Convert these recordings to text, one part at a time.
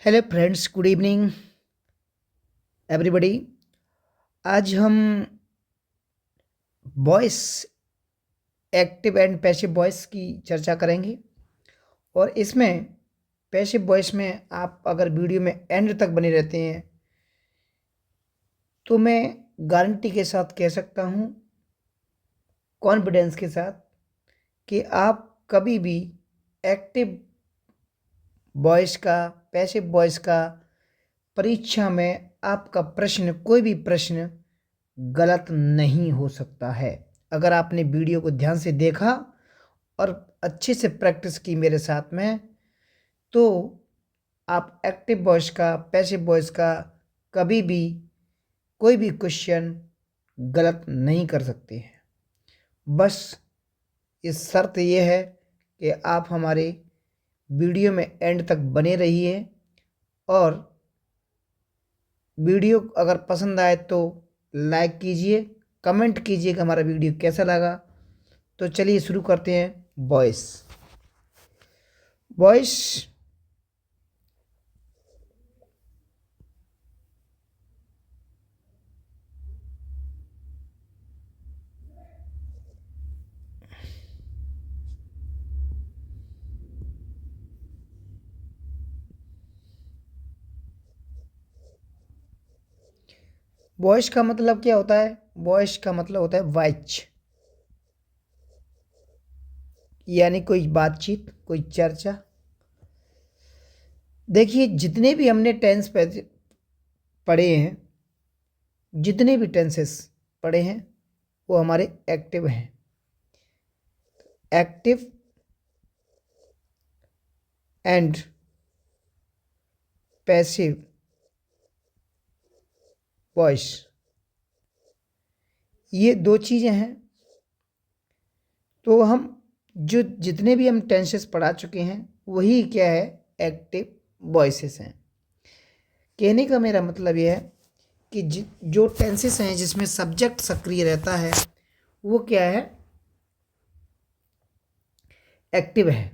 Hello friends, good evening everybody. आज हम voice active and passive voice की चर्चा करेंगे। और इसमें पैसिव वॉइस में आप अगर वीडियो में एंड तक बने रहते हैं तो मैं गारंटी के साथ कह सकता हूँ, कॉन्फिडेंस के साथ, कि आप कभी भी एक्टिव वॉइस का, पैसिव वॉइस का परीक्षा में आपका प्रश्न, कोई भी प्रश्न गलत नहीं हो सकता है। अगर आपने वीडियो को ध्यान से देखा और अच्छे से प्रैक्टिस की मेरे साथ में, तो आप एक्टिव वॉइस का, पैसिव वॉइस का कभी भी कोई भी क्वेश्चन गलत नहीं कर सकते हैं। बस इस शर्त ये है कि आप हमारे वीडियो में एंड तक बने रहिए, और वीडियो अगर पसंद आए तो लाइक कीजिए, कमेंट कीजिए कि हमारा वीडियो कैसा लगा। तो चलिए शुरू करते हैं। वॉइस वॉइस वॉइस का मतलब क्या होता है? वॉइस का मतलब होता है वाइच, यानी कोई बातचीत, कोई चर्चा। देखिए, जितने भी हमने टेंस पढ़े हैं, जितने भी टेंसेस पढ़े हैं, वो हमारे एक्टिव हैं। एक्टिव एंड पैसिव वॉइस, ये दो चीज़ें हैं। तो हम जो जितने भी हम टेंसेस पढ़ा चुके हैं, वही क्या है, एक्टिव वॉइसेस हैं। कहने का मेरा मतलब यह है कि जो टेंसेस हैं जिसमें सब्जेक्ट सक्रिय रहता है, वो क्या है, एक्टिव है।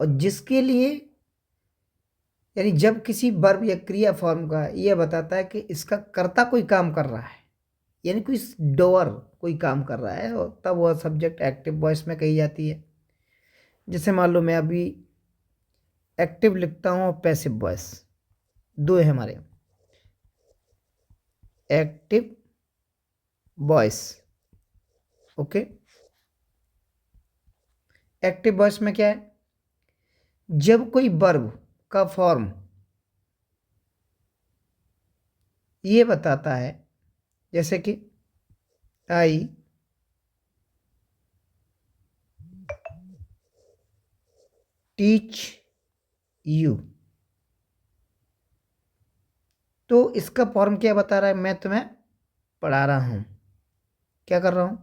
और जिसके लिए, यानी जब किसी वर्ब या क्रिया फॉर्म का यह बताता है कि इसका कर्ता कोई काम कर रहा है, यानी कोई डोअर कोई काम कर रहा है, और तब वह सब्जेक्ट एक्टिव वॉइस में कही जाती है। जैसे मान लो मैं अभी एक्टिव लिखता हूँ और पैसिव वॉइस, दो है हमारे। Active voice, okay. Active voice में क्या है, जब कोई वर्ब का फॉर्म ये बताता है, जैसे कि आई टीच यू, तो इसका फॉर्म क्या बता रहा है, मैं तुम्हें पढ़ा रहा हूँ। क्या कर रहा हूँ,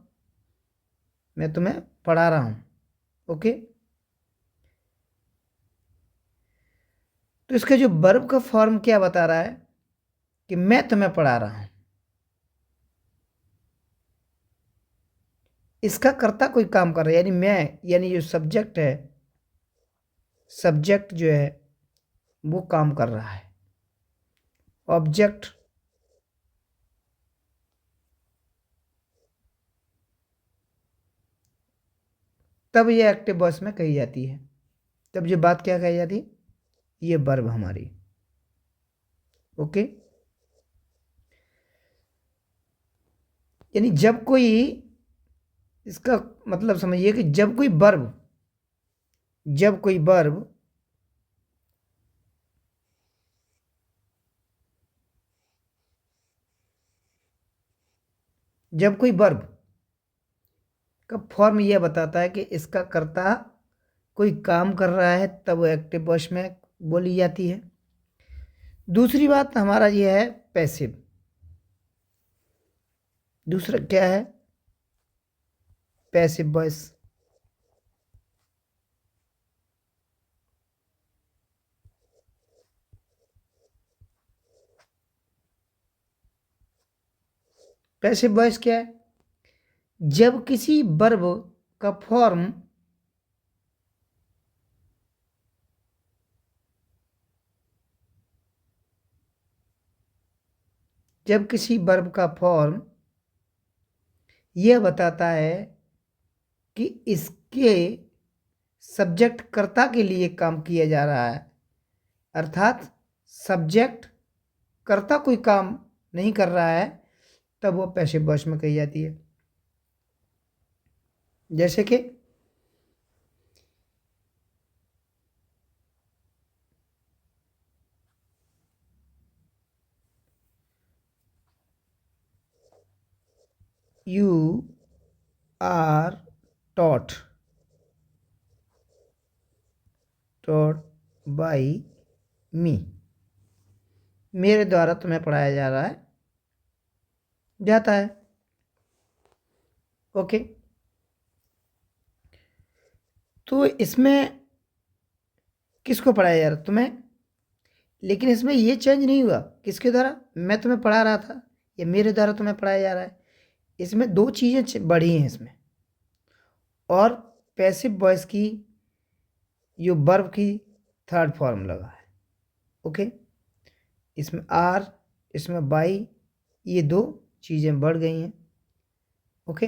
मैं तुम्हें पढ़ा रहा हूँ, ओके। तो इसका जो वर्ब का फॉर्म क्या बता रहा है, कि मैं तुम्हें पढ़ा रहा हूँ। इसका कर्ता कोई काम कर रहा है, यानी मैं, यानी जो सब्जेक्ट है, सब्जेक्ट जो है वो काम कर रहा है। ऑब्जेक्ट तब ये एक्टिव वॉइस में कही जाती है। तब ये बात क्या कही जाती है, ये वर्ब हमारी, ओके। यानी जब कोई, इसका मतलब समझिए कि जब कोई वर्ब, जब कोई वर्ब जब कोई वर्ब का फॉर्म यह बताता है कि इसका कर्ता कोई काम कर रहा है, तब वो एक्टिव वॉइस में बोली जाती है। दूसरी बात हमारा यह है पैसिव। दूसरा क्या है, पैसिव वॉइस। पैसिव वॉइस क्या है, जब किसी वर्ब का फॉर्म जब किसी वर्ब का फॉर्म यह बताता है कि इसके सब्जेक्ट कर्ता के लिए काम किया जा रहा है, अर्थात सब्जेक्ट कर्ता कोई काम नहीं कर रहा है, तब वो पैसिव वॉइस में कही जाती है। जैसे कि यू आर टॉट बाई मी, मेरे द्वारा तुम्हें पढ़ाया जा रहा है, जाता है। ओके, तो इसमें किसको पढ़ाया जा रहा है? तुम्हें। लेकिन इसमें ये चेंज नहीं हुआ किसके द्वारा, मैं तुम्हें पढ़ा रहा था या मेरे द्वारा तुम्हें पढ़ाया जा रहा है। इसमें दो चीज़ें बढ़ी हैं इसमें, और पैसिव वॉइस की जो वर्ब की थर्ड फॉर्म लगा है। ओके, इसमें आर, इसमें बाई, ये दो चीज़ें बढ़ गई हैं। ओके,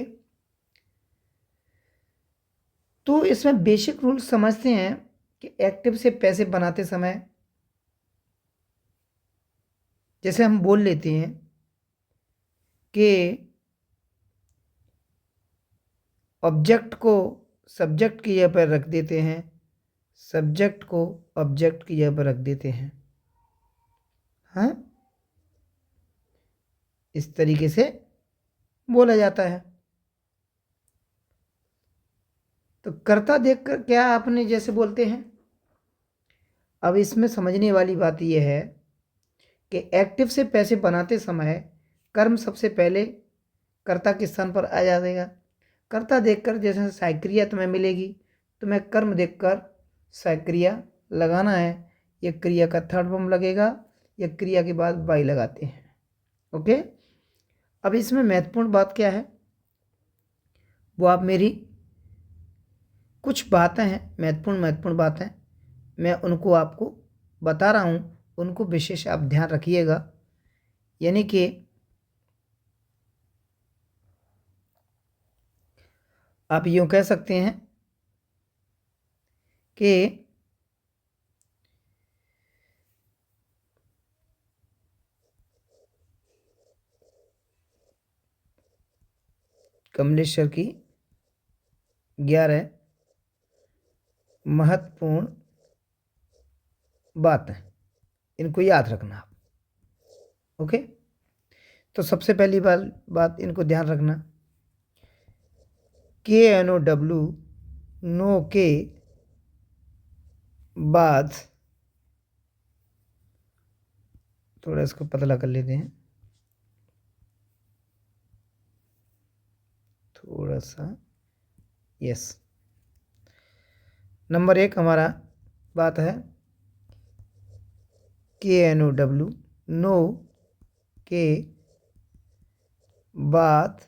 तो इसमें बेसिक रूल समझते हैं कि एक्टिव से पैसिव बनाते समय जैसे हम बोल लेते हैं कि ऑब्जेक्ट को सब्जेक्ट की जगह पर रख देते हैं, सब्जेक्ट को ऑब्जेक्ट की जगह पर रख देते हैं। हाँ, इस तरीके से बोला जाता है। तो कर्ता देखकर क्या आपने जैसे बोलते हैं। अब इसमें समझने वाली बात यह है कि एक्टिव से पैसिव बनाते समय कर्म सबसे पहले कर्ता के स्थान पर आ जाएगा। कर्ता देखकर जैसे साइक्रिया तुम्हें मिलेगी, तुम्हें कर्म देखकर साइक्रिया लगाना है। यह क्रिया का थर्ड फॉर्म लगेगा, या क्रिया के बाद बाई लगाते हैं। ओके, अब इसमें महत्वपूर्ण बात क्या है, वो आप मेरी कुछ बातें हैं, महत्वपूर्ण बातें, मैं उनको आपको बता रहा हूँ, उनको विशेष आप ध्यान रखिएगा। यानी कि आप यूँ कह सकते हैं कि कमलेश्वर की 11 महत्वपूर्ण बातें, इनको याद रखना आप। ओके, तो सबसे पहली बात इनको ध्यान रखना, KNOW नो के बाद थोड़ा इसको पतला कर लेते हैं, थोड़ा सा। यस, नंबर 1 हमारा बात है KNOW नो के बाद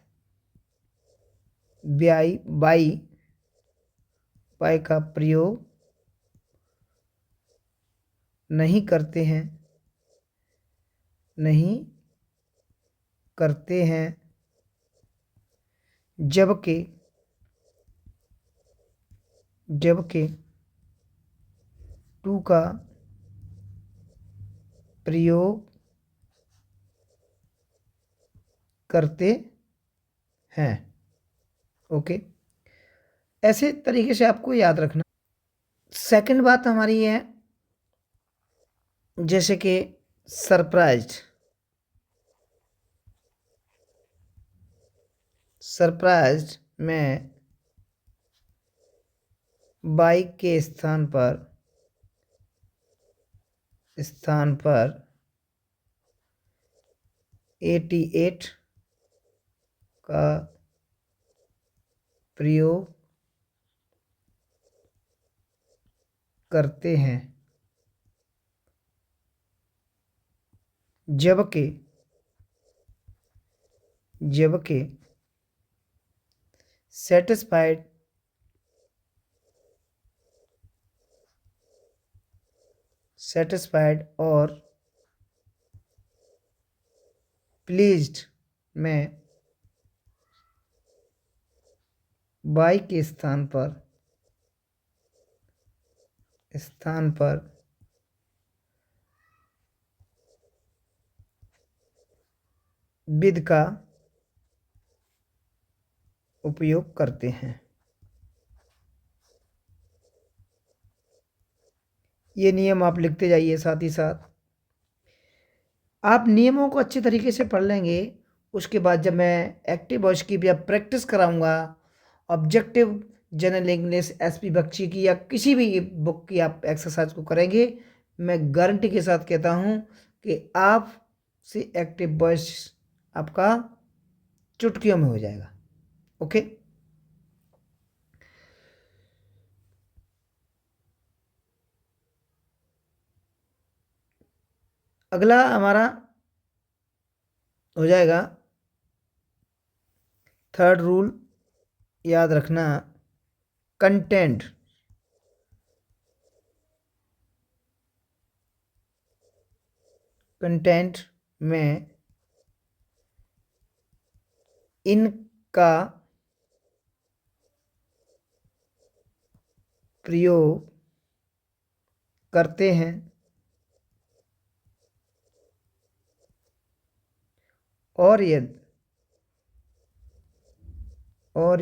बाई पाई का प्रयोग नहीं करते हैं, नहीं करते हैं, जबकि टू का प्रयोग करते हैं। ओके, ऐसे तरीके से आपको याद रखना। सेकंड बात हमारी है जैसे कि सरप्राइज्ड में बाइक के स्थान पर 88 का प्रयोग करते हैं, जबकि सेटिस्फाइड और प्लीज्ड में बाई के स्थान पर विद का उपयोग करते हैं। ये नियम आप लिखते जाइए। साथ ही साथ आप नियमों को अच्छे तरीके से पढ़ लेंगे। उसके बाद जब मैं एक्टिव वॉइस की भी आप प्रैक्टिस कराऊंगा, objective general English SP Bakshi की या किसी भी बुक की आप एक्सरसाइज को करेंगे, मैं गारंटी के साथ कहता हूं कि आप से एक्टिव वॉइस आपका चुटकियों में हो जाएगा। ओके, अगला हमारा हो जाएगा थर्ड रूल। याद रखना, कंटेंट में इनका प्रयोग करते हैं और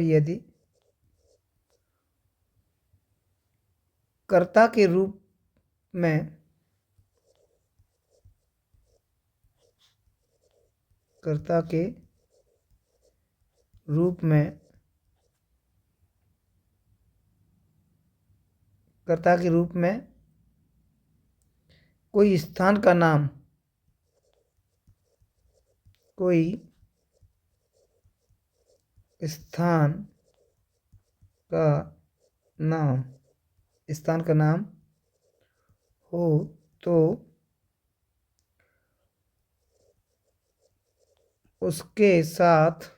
यदि कर्ता के रूप में कोई स्थान का नाम हो तो उसके साथ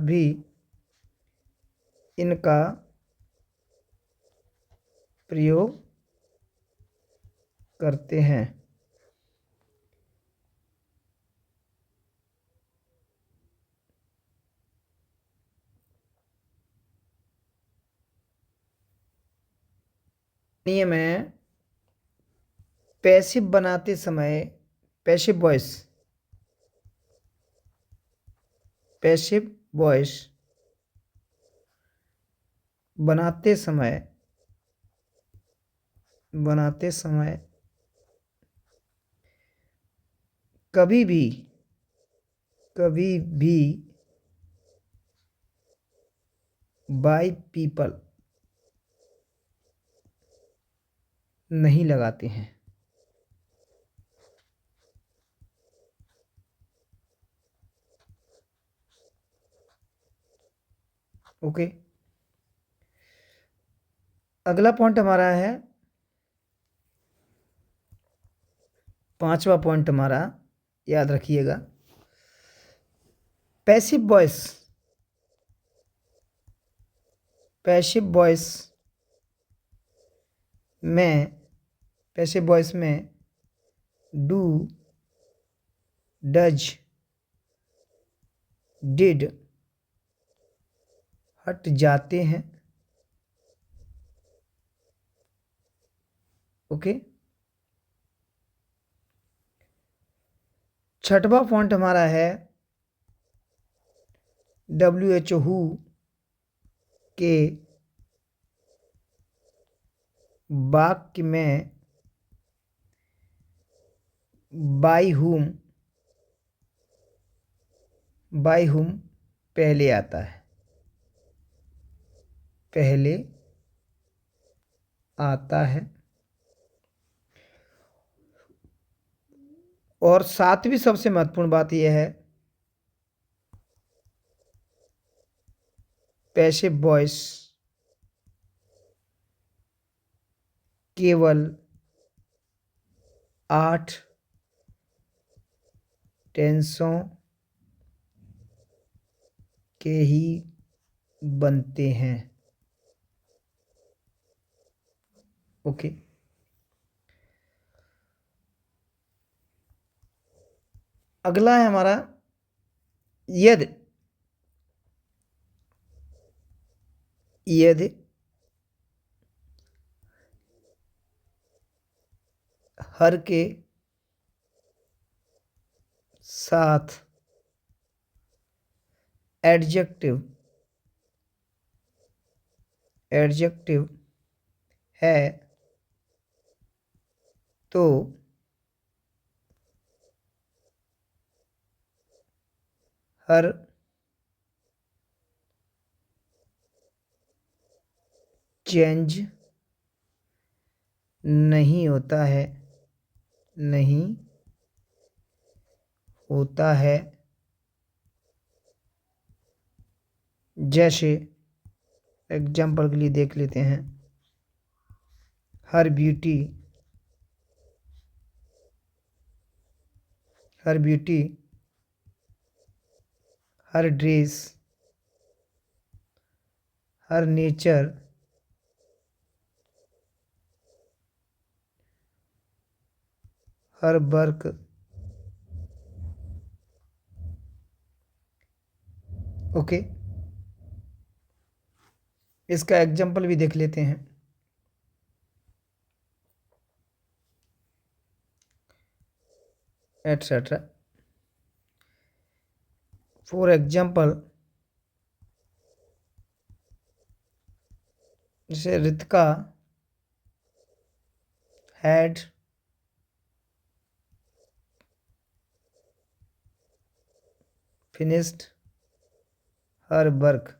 भी इनका प्रयोग करते हैं। नियम है, पैसिव बनाते समय पैसिव वॉइस बनाते समय कभी भी बाय पीपल नहीं लगाते हैं। ओके, अगला पॉइंट हमारा है, पांचवा पॉइंट हमारा, याद रखिएगा। पैसिव वॉइस में डू, डज, डिड हट जाते हैं। ओके, छठवां पॉइंट हमारा है WHO के वाक्य में बाय हुम पहले आता है। और सातवीं सबसे महत्वपूर्ण बात यह है, पैसिव वॉइस केवल 8 टेंसों के ही बनते हैं। ओके, अगला है हमारा यदि। यदि हर के साथ एडजेक्टिव है तो हर चेंज नहीं होता है, नहीं होता है। जैसे एग्जाम्पल के लिए देख लेते हैं, her beauty her dress, her nature, her work, okay. इसका एग्जाम्पल भी देख लेते हैं। एटसेट्रा। फॉर एग्जाम्पल, जैसे Ritika had finished her work.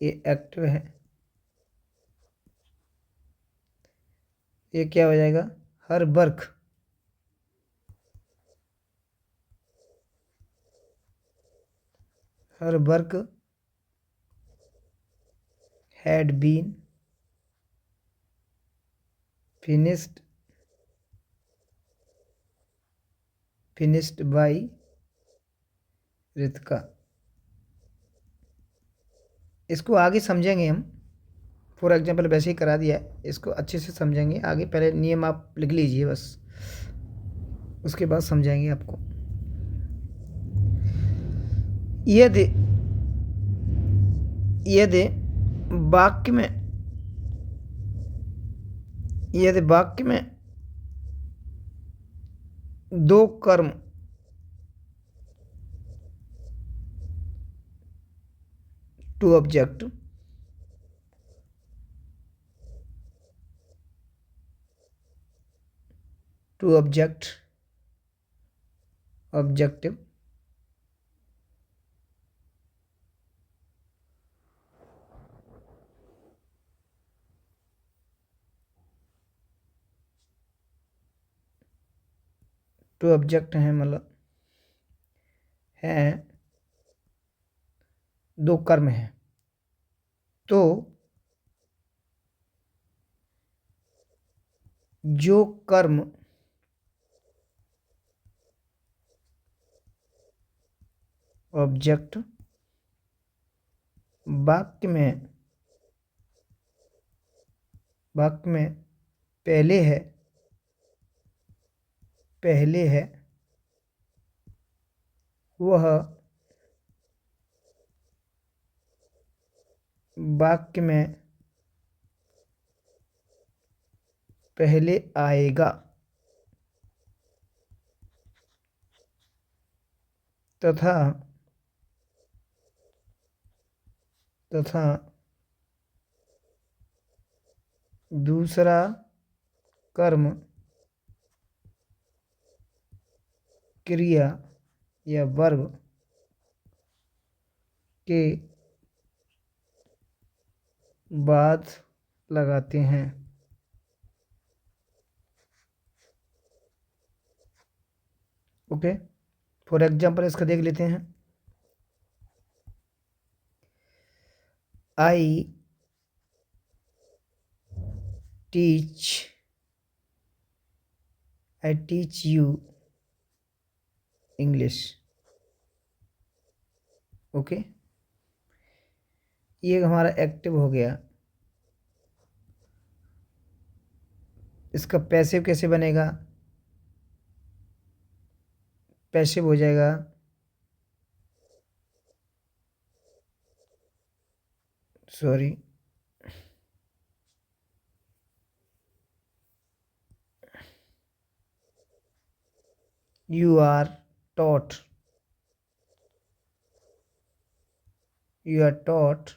ये एक्टिव है, ये क्या हो जाएगा, her work. Her work had been finished by Ritika. इसको आगे समझेंगे हम। फॉर एग्जाम्पल वैसे ही करा दिया है, इसको अच्छे से समझेंगे आगे। पहले नियम आप लिख लीजिए बस, उसके बाद समझाएंगे आपको। यदि यदि वाक्य में दो कर्म two object objective two object हैं, मतलब हैं, दो कर्म हैं, तो जो कर्म ऑब्जेक्ट वाक्य में पहले है वह वाक्य में पहले आएगा, तथा दूसरा कर्म क्रिया या वर्ब के बाद लगाते हैं। ओके, फॉर एग्जाम्पल इसका देख लेते हैं। I teach I teach you English. Okay, ये हमारा एक्टिव हो गया। इसका पैसिव कैसे बनेगा? पैसिव हो जाएगा sorry you are taught, you are taught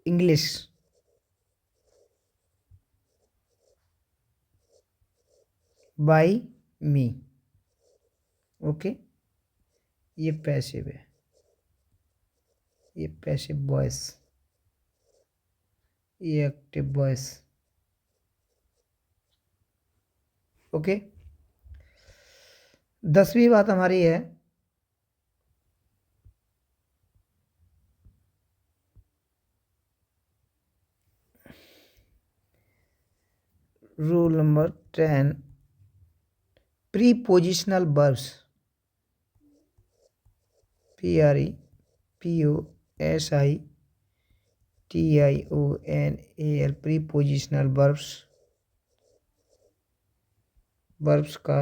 English by me. Okay, ये पैसिव है, ये पैसिव वॉइस, ये एक्टिव वॉइस। ओके, 10वीं बात हमारी है rule number 10, prepositional verbs, PREPOSITIONAL, prepositional verbs का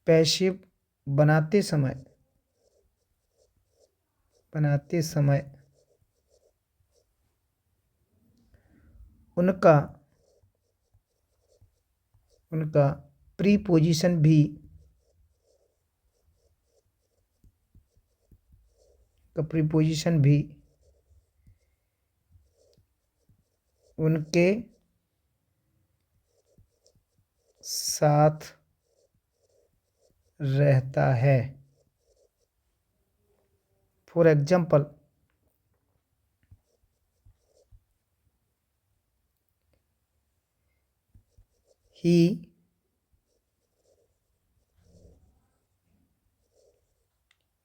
पैसिव बनाते समय उनका प्रीपोजिशन भी उनके साथ रहता है। For example, he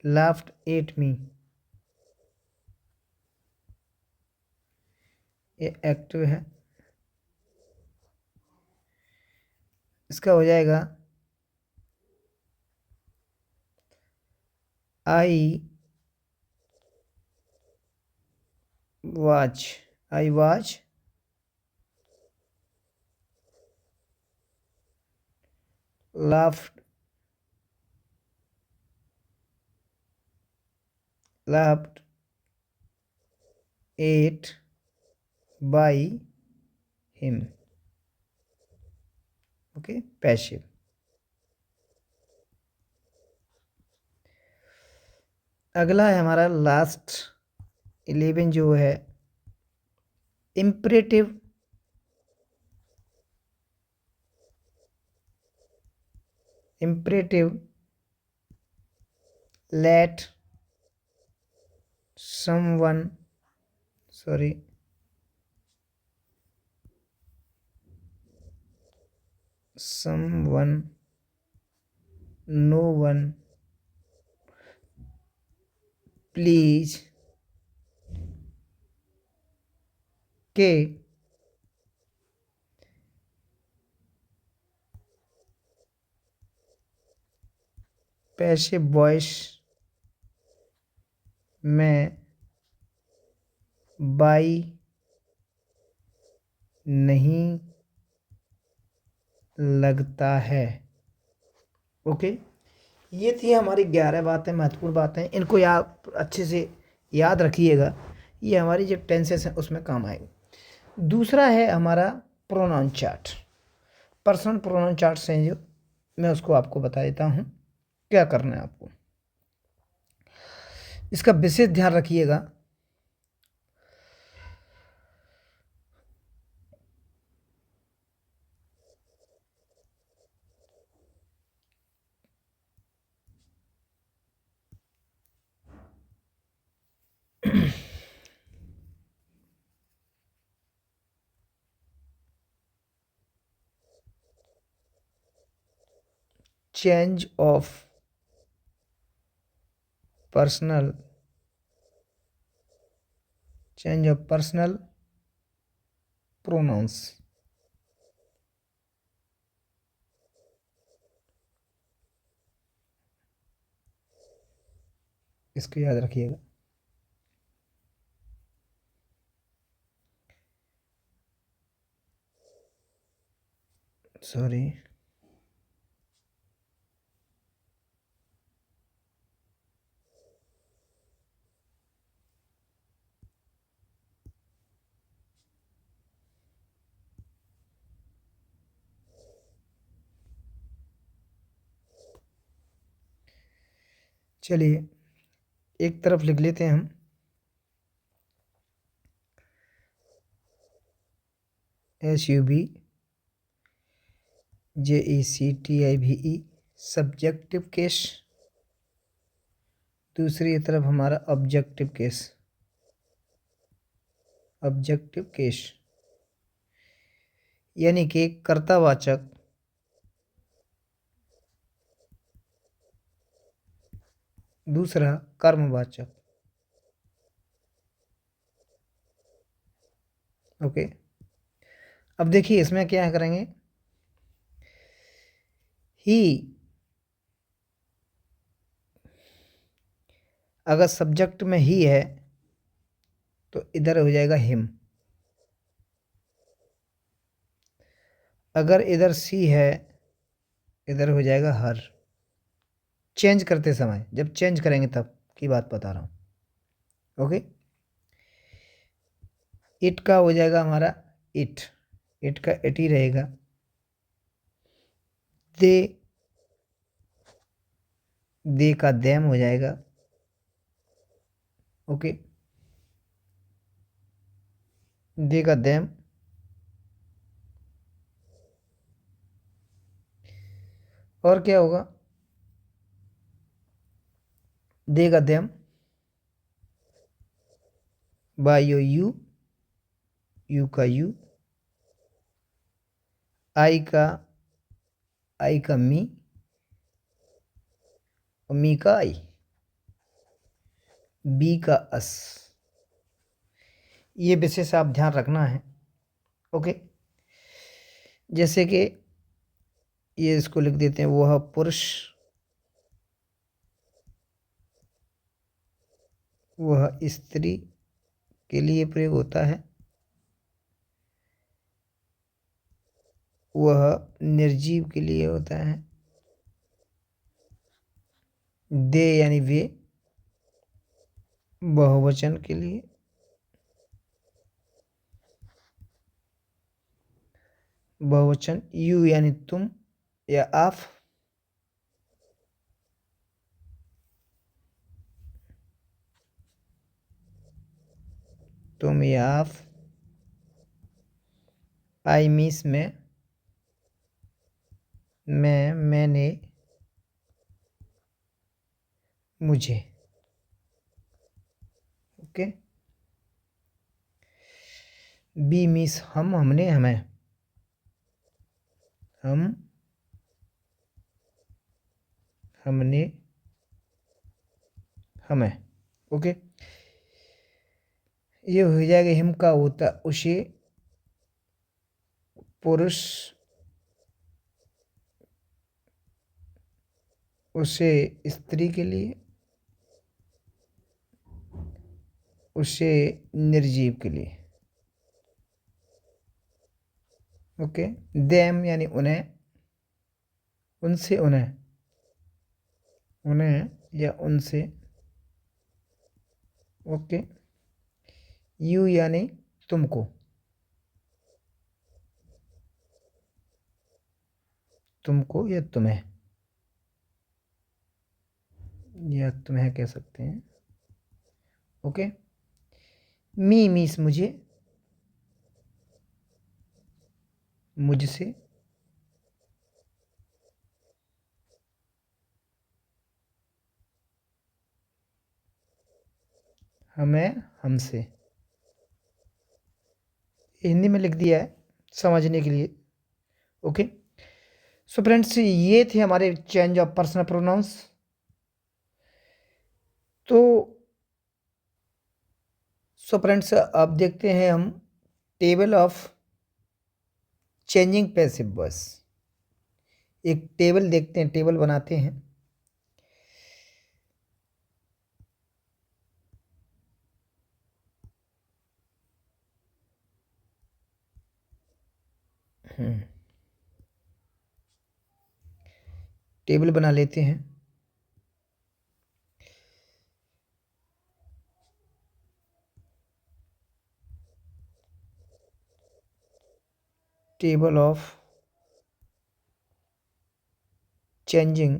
laughed at me, ये एक्टिव है। इसका हो जाएगा I was laughed at by him। Okay, passive. अगला है हमारा लास्ट 11 जो है imperative. let someone no one please के पैसिव वॉइस में बाई नहीं लगता है। ओके, ये थी हमारी 11 बातें, महत्वपूर्ण बातें। इनको आप अच्छे से याद रखिएगा, ये हमारी जो टेंसेस हैं उसमें काम आएगी। दूसरा है हमारा pronoun chart, personal pronoun chart हैं जो मैं उसको आपको बता देता हूँ क्या करना है आपको। इसका विशेष ध्यान रखिएगा। Change of personal pronouns. इसको याद रखिएगा। सॉरी, चलिए एक तरफ लिख लेते हैं हम। SUBJECTIVE सब्जेक्टिव केस, दूसरी तरफ हमारा ऑब्जेक्टिव केस। ऑब्जेक्टिव केस यानी कि कर्तावाचक दूसरा कर्मवाचक। ओके, अब देखिए इसमें क्या करेंगे। ही, अगर सब्जेक्ट में ही है तो इधर हो जाएगा हिम। अगर इधर सी है इधर हो जाएगा हर। चेंज करते समय, जब चेंज करेंगे तब की बात बता रहा हूँ। ओके, इट का हो जाएगा हमारा इट, इट का इट ही रहेगा। दे का देम हो जाएगा। ओके, दे का देम। और क्या होगा, दे का them, by you you, you का यू, आई का मी, और मी का आई, बी का अस। ये विशेष आप ध्यान रखना है। ओके, जैसे कि ये इसको लिख देते हैं, वह पुरुष, वह स्त्री के लिए प्रयोग होता है, वह निर्जीव के लिए होता है। दे यानी वे बहुवचन के लिए, बहुवचन। यू यानी तुम या आप, तुम या आप। आई मीस में, मैंने, मुझे। ओके, बी मीस हम, हमने, हमें, हम, हमने, हमें। ओके, ये हो जाएगा हिम का होता उसे, पुरुष, उसे स्त्री के लिए, उसे निर्जीव के लिए। ओके, देम यानी उन्हें, उनसे, उन्हें, उन्हें या उनसे। ओके, यू यानी तुमको, तुमको या तुम्हें, या तुम्हें कह सकते हैं। ओके, मी मीस मुझे, मुझसे, हमें, हमसे। हिंदी में लिख दिया है समझने के लिए। ओके, सो फ्रेंड्स ये थे हमारे चेंज ऑफ पर्सनल प्रोनाउंस। तो सो फ्रेंड्स अब देखते हैं हम table of changing passive voice. एक टेबल देखते हैं, टेबल बनाते हैं। टेबल बना लेते हैं। Table of changing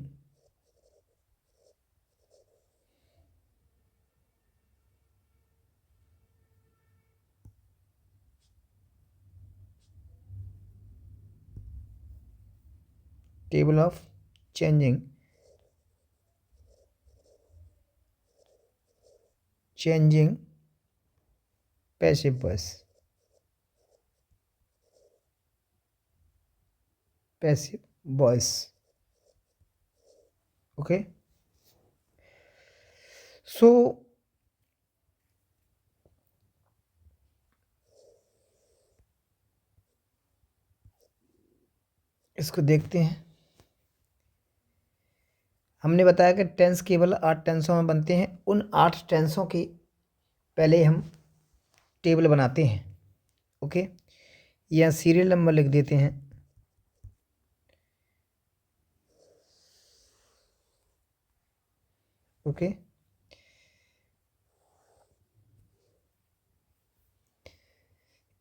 table of changing passive voice. Passive voice. Okay, so इसको देखते हैं। हमने बताया कि टेंस केवल 8 टेंसों में बनते हैं। उन 8 टेंसों की पहले हम टेबल बनाते हैं। ओके, यहाँ सीरियल नंबर लिख देते हैं। ओके,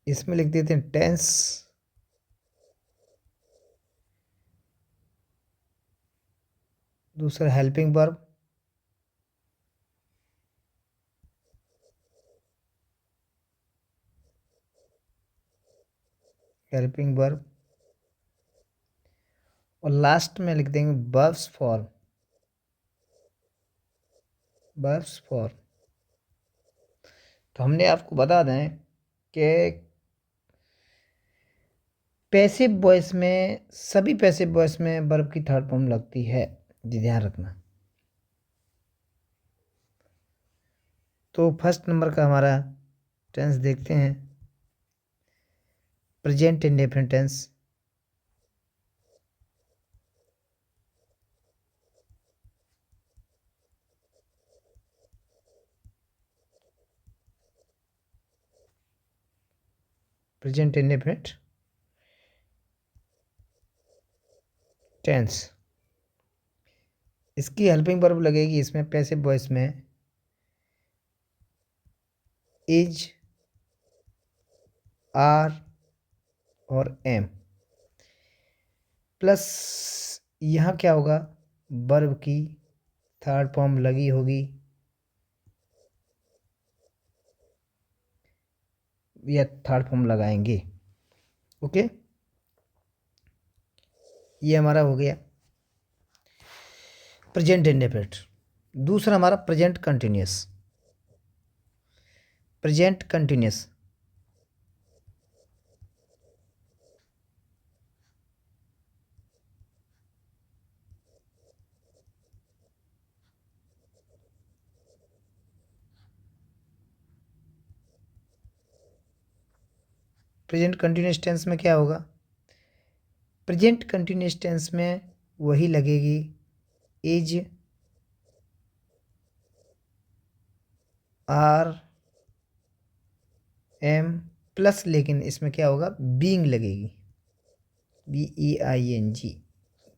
इसमें लिख देते हैं टेंस, दूसरा हेल्पिंग वर्ब, और लास्ट में लिख देंगे वर्ब्स फॉर्म। तो हमने आपको बता दें कि पैसिव वॉइस में, सभी पैसिव वॉइस में वर्ब की थर्ड फॉर्म लगती है, ध्यान रखना। तो फर्स्ट नंबर का हमारा टेंस देखते हैं, present indefinite tense. Present indefinite tense, इसकी हेल्पिंग वर्ब लगेगी इसमें पैसिव वॉइस में इज, आर और एम, प्लस यहाँ क्या होगा, वर्ब की थर्ड फॉर्म लगी होगी या थर्ड फॉर्म लगाएंगे। ओके, ये हमारा हो गया प्रेजेंट इंडेफिनिट। दूसरा हमारा present continuous. Present continuous, present continuous tense में क्या होगा, प्रेजेंट कंटिन्यूअस टेंस में वही लगेगी इज, आर, एम, प्लस लेकिन इसमें क्या होगा, बीइंग लगेगी, BEING,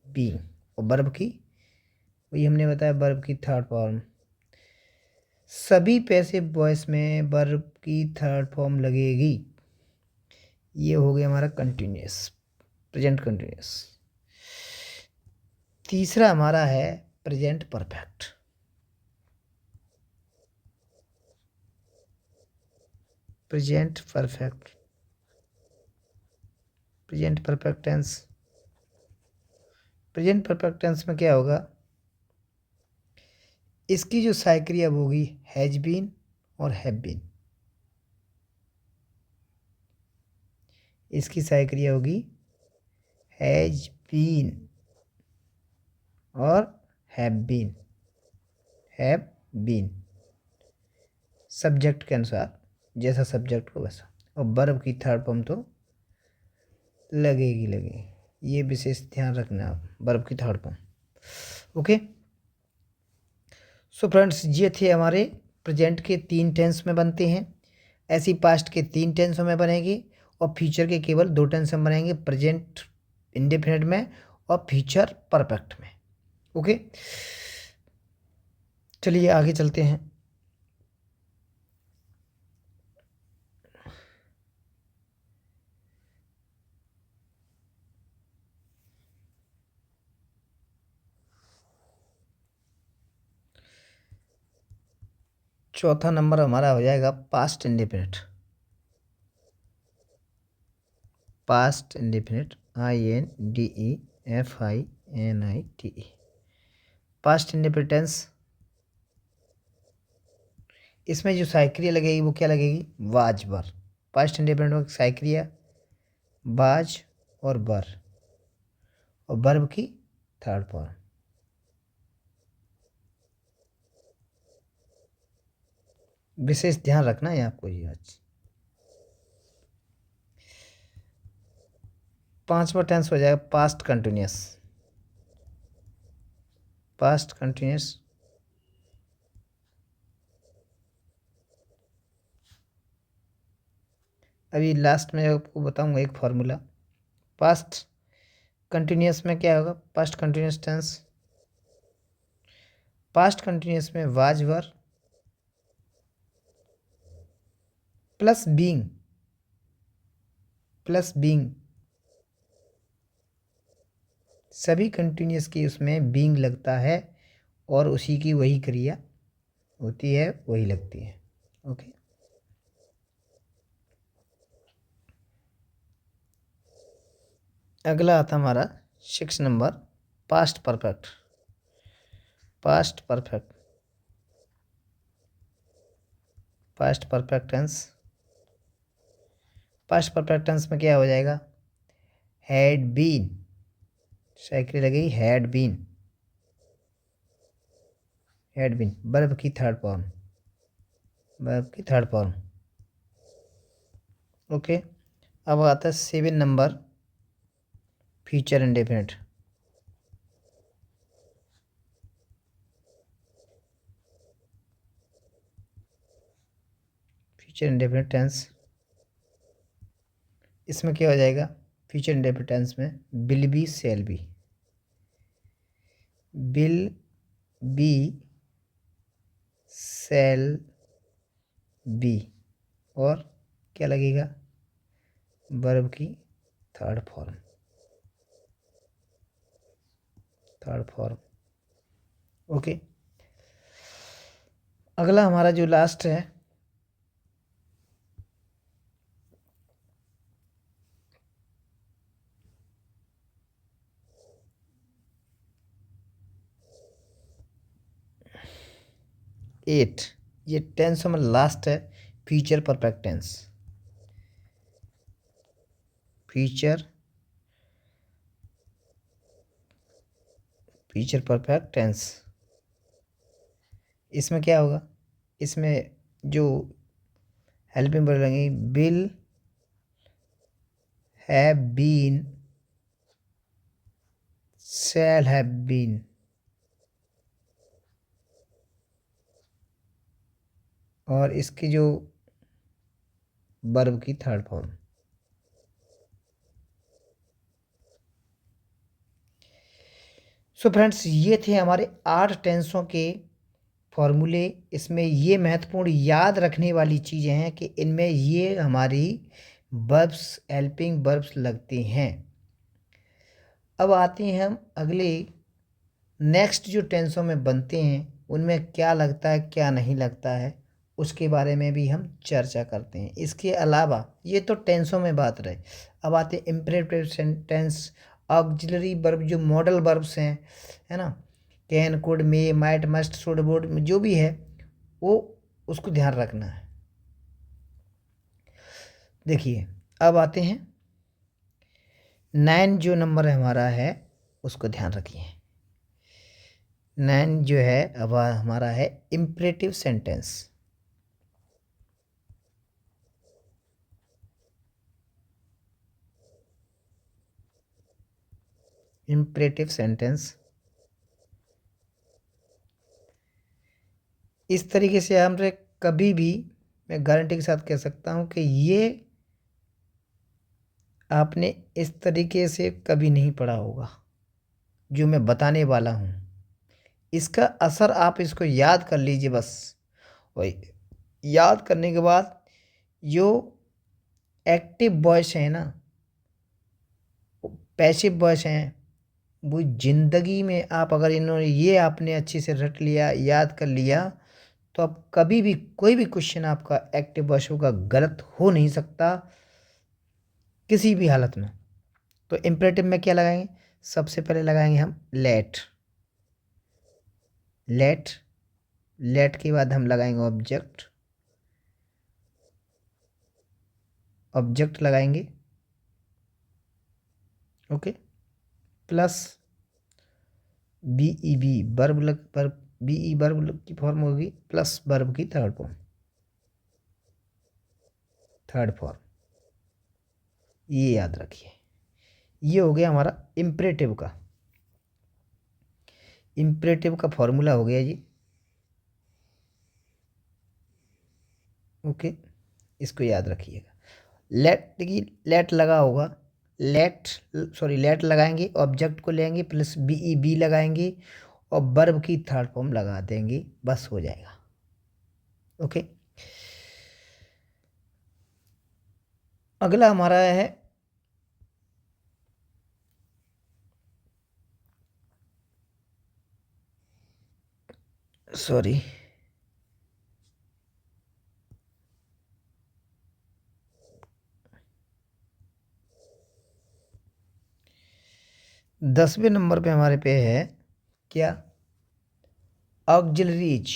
बीइंग। और वर्ब की वही हमने बताया, वर्ब की थर्ड फॉर्म। सभी पैसिव वॉइस में वर्ब की थर्ड फॉर्म लगेगी। ये हो गया हमारा कंटिन्यूअस, प्रेजेंट कंटिन्यूअस। तीसरा हमारा है present perfect. Present perfect, present perfect tense. Present perfect tense में क्या होगा, इसकी जो सहायक्रिया वो होगी हैज बीन और हैव बीन। इसकी सहायक्रिया होगी हैज बीन और हैव बीन। सब्जेक्ट के अनुसार, जैसा सब्जेक्ट हो वैसा। और वर्ब की थर्ड फॉर्म तो लगेगी लगेगी, ये विशेष ध्यान रखना आप वर्ब की third form. Okay, so friends ये थे हमारे प्रेजेंट के 3 टेंस में बनते हैं, ऐसी पास्ट के 3 टेंसों में बनेगी और फ्यूचर के केवल 2 टेंस में बनेंगे, प्रेजेंट इंडेफिनिट में और फ्यूचर परफेक्ट में। ओके, चलिए आगे चलते हैं। चौथा नंबर हमारा हो जाएगा past indefinite. Past indefinite, INDEFINITE। Past indefinite tense, इसमें जो साइक्रिया लगेगी वो क्या लगेगी, वाज वर। पास्ट इंडेफिनिट में साइक्रिया वाज और वर, और वर्ब की थर्ड फॉर्म। विशेष ध्यान रखना है आपको ये आज। पांचवा टेंस हो जाएगा पास्ट कंटिन्यूअस। पास्ट कंटिन्यूअस, अभी लास्ट में आपको बताऊंगा एक फॉर्मूला। पास्ट कंटिन्यूअस में क्या होगा, past continuous tense, past continuous में was were plus being, plus being, सभी कंटिन्यूअस की उसमें बीइंग लगता है और उसी की वही क्रिया होती है, वही लगती है। ओके, अगला आता हमारा 6 number past perfect. Past perfect, past perfect tense, past perfect tense में क्या हो जाएगा, हैड बीन, साइकिल लगेगी had been, had been verb की थर्ड फॉर्म, वर्ब की थर्ड फॉर्म। ओके, अब आता है 7 number future indefinite. Future indefinite tense, इसमें क्या हो जाएगा, फ्यूचर इंडेफिनिट टेंस में will be shall be, will be shall be, और क्या लगेगा, वर्ब की third form, third form. Okay, अगला हमारा जो लास्ट है 8, ये टेंस में लास्ट है future perfect tense. Future future perfect tense, इसमें क्या होगा, इसमें जो हेल्पिंग वर्ब लगेंगी will have been, shall have been, और इसकी जो वर्ब की थर्ड फॉर्म। सो फ्रेंड्स ये थे हमारे 8 टेंसों के फॉर्मूले। इसमें ये महत्वपूर्ण याद रखने वाली चीज़ें हैं कि इनमें ये हमारी वर्ब्स, हेल्पिंग वर्ब्स लगती हैं। अब आते हैं हम अगले नेक्स्ट जो टेंसों में बनते हैं उनमें क्या लगता है क्या नहीं लगता है, उसके बारे में भी हम चर्चा करते हैं। इसके अलावा ये तो टेंसों में बात रहे, अब आते हैं इम्परेटिव सेंटेंस, ऑक्सिलरी वर्ब जो मॉडल वर्ब्स हैं, है ना, can, could, may, might, must, should, would, जो भी है वो उसको ध्यान रखना है। देखिए अब आते हैं 9 जो नंबर हमारा है उसको ध्यान रखिए। 9 जो है अब हमारा है इम्परेटिव सेंटेंस। Imperative sentence. इस तरीके से हमने कभी भी, मैं गारंटी के साथ कह सकता हूँ कि ये आपने इस तरीके से कभी नहीं पढ़ा होगा जो मैं बताने वाला हूँ। इसका असर आप इसको याद कर लीजिए बस। वही याद करने के बाद जो एक्टिव वॉइस है ना, पैसिव वॉइस हैं, वो ज़िंदगी में आप अगर इन्होंने ये आपने अच्छे से रट लिया, याद कर लिया, तो अब कभी भी कोई भी क्वेश्चन आपका एक्टिव वॉइस होगा गलत हो नहीं सकता किसी भी हालत में। तो इम्परेटिव में क्या लगाएंगे? सबसे पहले लगाएंगे हम लेट। लेट लेट के बाद हम लगाएंगे ऑब्जेक्ट। ऑब्जेक्ट लगाएंगे, okay, plus B E be verb लग वर्ब बी ई वर्ब की फॉर्म होगी प्लस वर्ब की थर्ड फॉर्म। ये याद रखिए। ये हो गया हमारा इम्परेटिव का। इम्परेटिव का फॉर्मूला हो गया जी, ओके। इसको याद रखिएगा। लेट, देखिए लेट लगा होगा, लेट लगाएंगे, ऑब्जेक्ट को लेंगे प्लस बी ई बी लगाएंगे और वर्ब की थर्ड फॉर्म लगा देंगे, बस हो जाएगा, ओके। अगला हमारा है सॉरी 10वें नंबर पे हमारे पे है क्या? ऑक्सिलरीज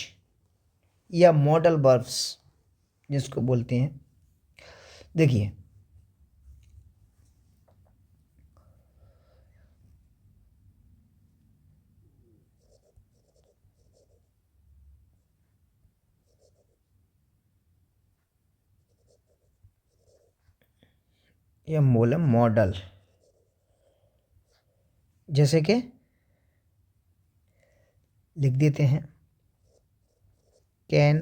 या मॉडल वर्ब्स जिसको बोलते हैं। देखिए या मोलम मॉडल, जैसे कि लिख देते हैं can,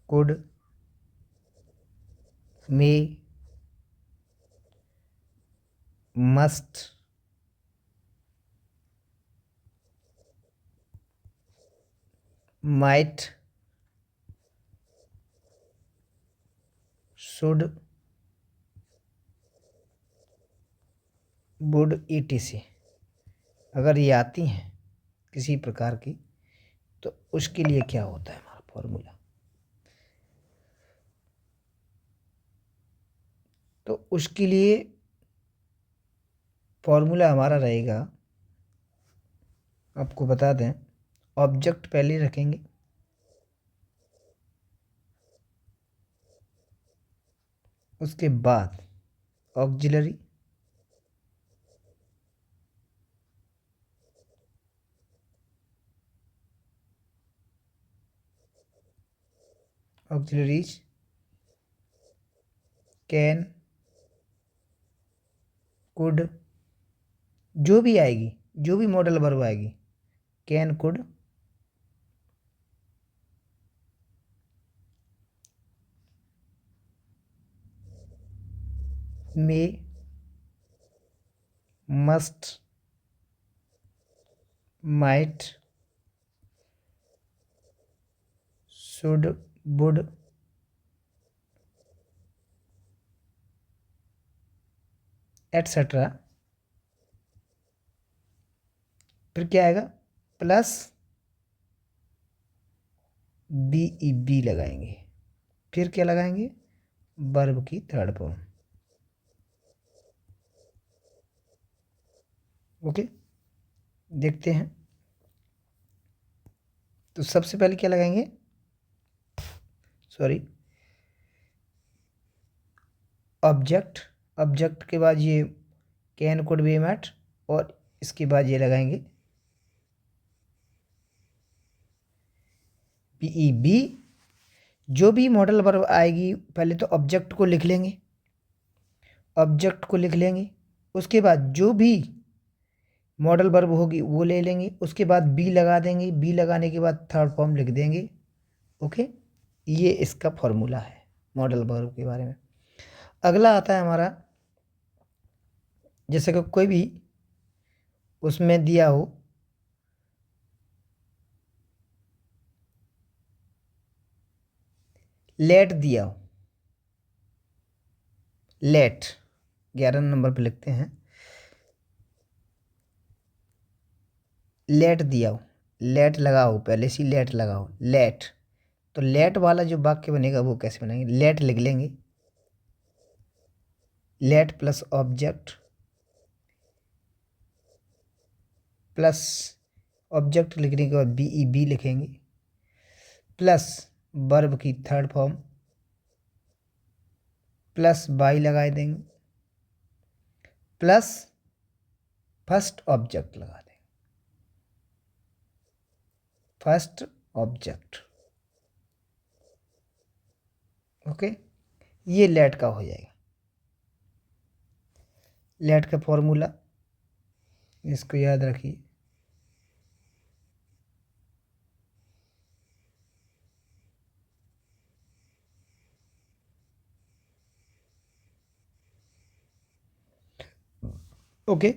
could, may, must, might, should, would, etc. अगर ये आती हैं किसी प्रकार की तो उसके लिए क्या होता है हमारा फॉर्मूला? तो उसके लिए फॉर्मूला हमारा रहेगा, आपको बता दें, ऑब्जेक्ट पहले रखेंगे, उसके बाद ऑक्सिलरी, ऑक्सिलरीज कैन, कुड, जो भी आएगी, जो भी मॉडल वर्ब आएगी, can, could, may, must, might, should, would, etcetera. फिर क्या आएगा? प्लस बी ई बी लगाएंगे। फिर क्या लगाएंगे? वर्ब की थर्ड फॉर्म, ओके। देखते हैं। तो सबसे पहले क्या लगाएंगे? Sorry, object. ऑब्जेक्ट के बाद ये कैन, कुड, बी, मैट, और इसके बाद ये लगाएंगे पी ई बी। जो भी मॉडल वर्ब आएगी पहले तो ऑब्जेक्ट को लिख लेंगे, ऑब्जेक्ट को लिख लेंगे, उसके बाद जो भी मॉडल वर्ब होगी वो ले लेंगे, उसके बाद बी लगा देंगे, बी लगाने के बाद थर्ड फॉर्म लिख देंगे। ओके, ये इसका फॉर्मूला है मॉडल वर्ब के बारे में। अगला आता है हमारा, जैसे कि कोई भी उसमें दिया हो लेट दिया हो, लेट 11 नंबर पे लिखते हैं, लेट दिया हो, लेट लगाओ, पहले से लेट लगाओ, लेट, तो लेट वाला जो वाक्य बनेगा वो कैसे बनाएंगे, लेट लिख लेंगे, late plus object plus object लिखने के बाद बी ई बी लिखेंगे, प्लस वर्ब की थर्ड फॉर्म प्लस बाई लगा देंगे, प्लस फर्स्ट ऑब्जेक्ट लगा देंगे, फर्स्ट ऑब्जेक्ट। ओके, ये लेट का हो जाएगा, लेट का फॉर्मूला, इसको याद रखिए। ओके,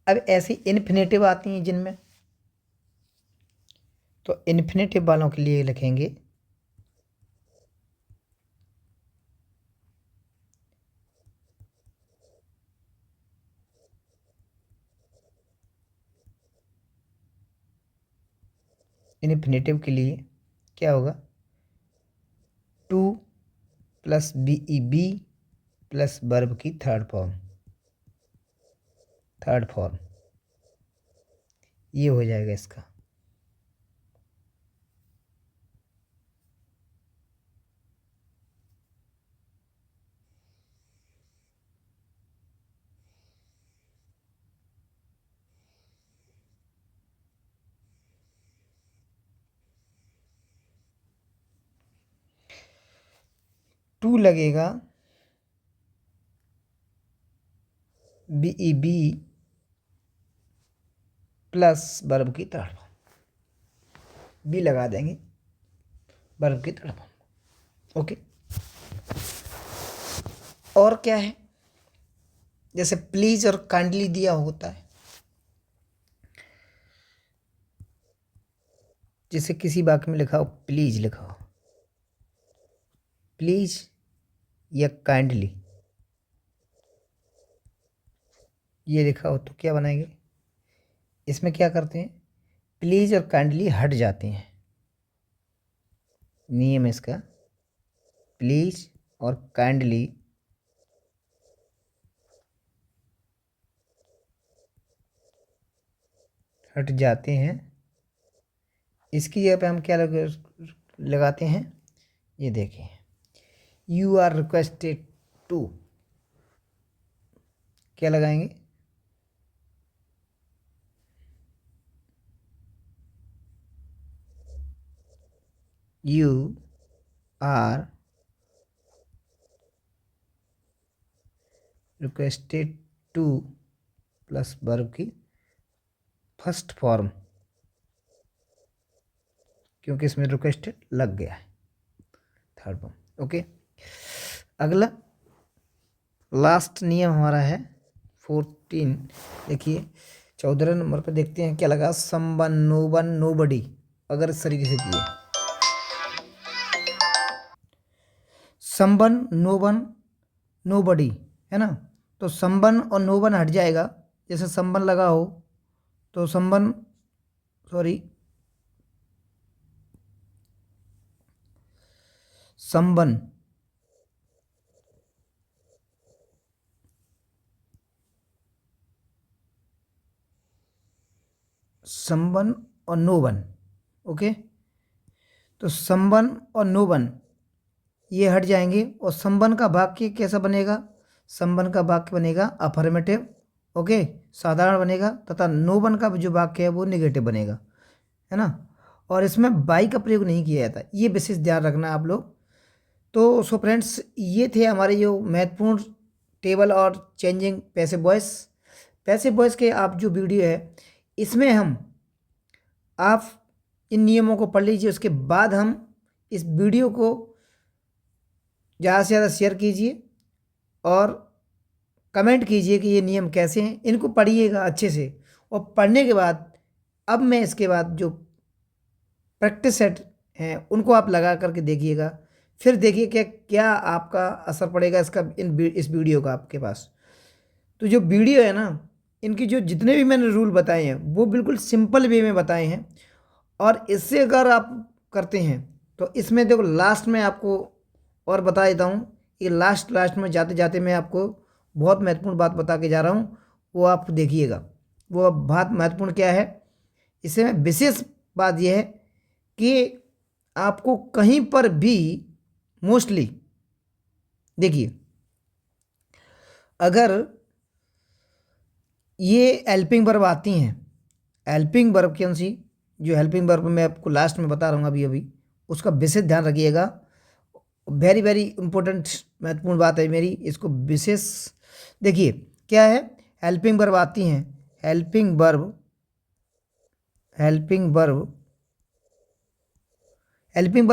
अब ऐसी इन्फिनेटिव आती हैं जिनमें, तो इन्फिनेटिव वालों के लिए लिखेंगे इन्फिनेटिव के लिए क्या होगा, 2 plus B E be plus verb की थर्ड फॉर्म, ये हो जाएगा इसका। टू लगेगा B E be plus verb की थर्ड फॉर्म, बी लगा देंगे, वर्ब की थर्ड फॉर्म। ओके, और क्या है, जैसे प्लीज और काइंडली दिया होता है, जैसे किसी वाक्य में लिखा हो प्लीज लिखा हो, प्लीज या काइंडली ये लिखा हो, तो क्या बनाएंगे, इसमें क्या करते हैं, प्लीज और काइंडली हट जाते हैं, नियम इसका, प्लीज और काइंडली हट जाते हैं, इसकी जगह पे हम क्या लगाते हैं, ये देखें, यू आर रिक्वेस्टेड टू, क्या लगाएंगे, you are requested to plus verb की फर्स्ट फॉर्म, क्योंकि इसमें रिक्वेस्टेड लग गया है थर्ड फॉर्म। ओके, अगला लास्ट नियम हमारा है 14, देखिए 14 नंबर पर देखते हैं क्या लगा, समवन, नो वन, नो बडी, अगर इस तरीके से दिए समवन, नो वन, नो बडी, है ना, तो समवन और नो वन हट जाएगा, जैसे समवन लगा हो तो समवन, सॉरी, समवन, समवन और नो वन। ओके, तो समवन और नो वन ये हट जाएंगे, और समवन का वाक्य कैसा बनेगा, समवन का वाक्य बनेगा अफर्मेटिव, ओके, साधारण बनेगा, तथा नो वन का जो वाक्य है वो निगेटिव बनेगा, है ना, और इसमें बाई का प्रयोग नहीं किया जाता, ये विशेष ध्यान रखना आप लोग, तो सो फ्रेंड्स, ये थे हमारे जो महत्वपूर्ण टेबल और चेंजिंग पैसिव वॉइस के आप जो वीडियो है, इसमें हम आप इन नियमों को पढ़ लीजिए। उसके बाद हम इस वीडियो को ज़्यादा से ज़्यादा शेयर कीजिए और कमेंट कीजिए कि ये नियम कैसे हैं। इनको पढ़िएगा अच्छे से, और पढ़ने के बाद अब मैं इसके बाद जो प्रैक्टिस सेट हैं उनको आप लगा करके देखिएगा, फिर देखिए कि क्या आपका असर पड़ेगा इसका इस वीडियो का आपके पास। तो जो वीडियो है ना, इनकी जो जितने भी मैंने रूल बताए हैं वो बिल्कुल सिंपल वे में बताए हैं, और इससे अगर आप करते हैं तो इसमें देखो लास्ट में आपको और बता देता हूँ कि लास्ट में जाते जाते मैं आपको बहुत महत्वपूर्ण बात बता के जा रहा हूँ, वो आप देखिएगा। वो बात महत्वपूर्ण क्या है, इसमें विशेष बात यह है कि आपको कहीं पर भी मोस्टली देखिए, अगर ये हेल्पिंग वर्ब आती हैं, हेल्पिंग वर्ब कौन सी, जो हेल्पिंग वर्ब मैं आपको लास्ट में बता रहा हूँ अभी उसका विशेष ध्यान रखिएगा। वेरी वेरी इंपॉर्टेंट महत्वपूर्ण बात है मेरी, इसको विशेष देखिए। क्या है, हेल्पिंग वर्ब आती हैं, हेल्पिंग वर्ब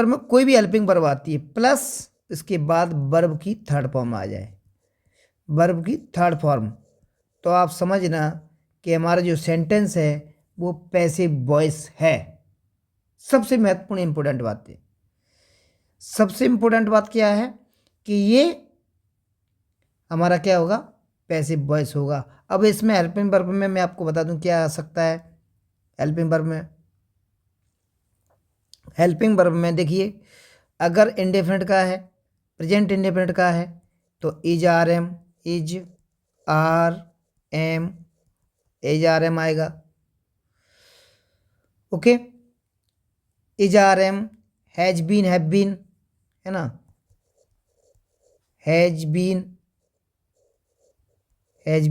में कोई भी हेल्पिंग वर्ब आती है प्लस इसके बाद वर्ब की थर्ड फॉर्म आ जाए, वर्ब की थर्ड फॉर्म, तो आप समझना कि हमारा जो सेंटेंस है वो पैसिव वॉइस है। सबसे महत्वपूर्ण इंपॉर्टेंट बात है, सबसे इंपॉर्टेंट बात क्या है कि ये हमारा क्या होगा, पैसिव वॉइस होगा। अब इसमें हेल्पिंग वर्ब में मैं आपको बता दूं क्या आ सकता है। हेल्पिंग वर्ब में देखिए, अगर इंडेफिनिट का है, प्रेजेंट इंडेफिनिट का है तो इज आर एम आएगा। Okay, is are am, has been, have been, है ना, has been, have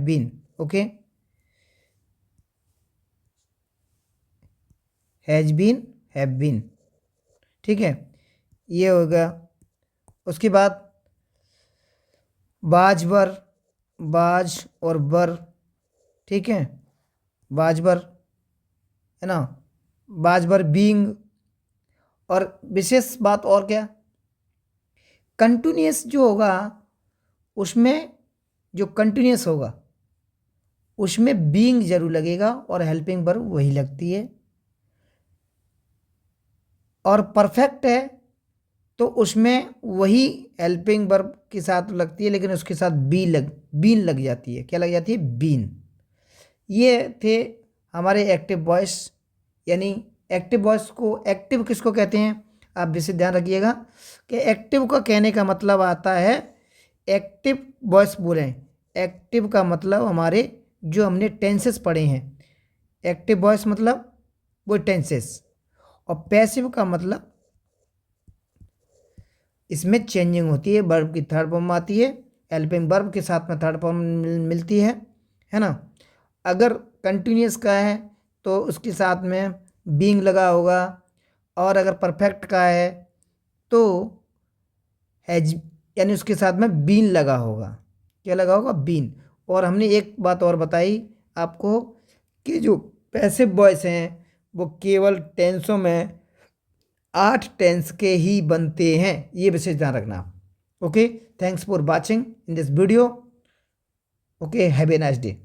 been, okay, has been, have been, ठीक है, ये हो गया। उसके बाद बाज और बर, ठीक है, बाज बर है ना, बाज बर बीइंग। और विशेष बात और क्या, कंटिन्यूअस जो होगा उसमें, जो कंटिन्यूअस होगा उसमें बीइंग जरूर लगेगा और हेल्पिंग वर्ब वही लगती है। और परफेक्ट है तो उसमें वही हेल्पिंग वर्ब के साथ लगती है, लेकिन उसके साथ बीन लग जाती है। क्या लग जाती है, बीन। ये थे हमारे एक्टिव वॉइस, यानी एक्टिव वॉइस को, एक्टिव किसको कहते हैं आप विशेष ध्यान रखिएगा कि एक्टिव का कहने का मतलब आता है, एक्टिव वॉइस बोलें, एक्टिव का मतलब हमारे जो हमने टेंसेस पढ़े हैं, एक्टिव वॉइस मतलब वो टेंसेस, और पैसिव का मतलब इसमें चेंजिंग होती है, वर्ब की थर्ड फॉर्म आती है, हेल्पिंग वर्ब के साथ में थर्ड फॉर्म मिलती है ना। अगर कंटिन्यूअस का है तो उसके साथ में बीइंग लगा होगा, और अगर परफेक्ट का है तो हैज, यानी उसके साथ में बीन लगा होगा। क्या लगा होगा, बीन। और हमने एक बात और बताई आपको कि जो पैसिव वॉइस हैं वो केवल टेंसों में 8 टेंस के ही बनते हैं, ये विशेष ध्यान रखना। Okay, thanks for watching in this video. Okay, have a nice day.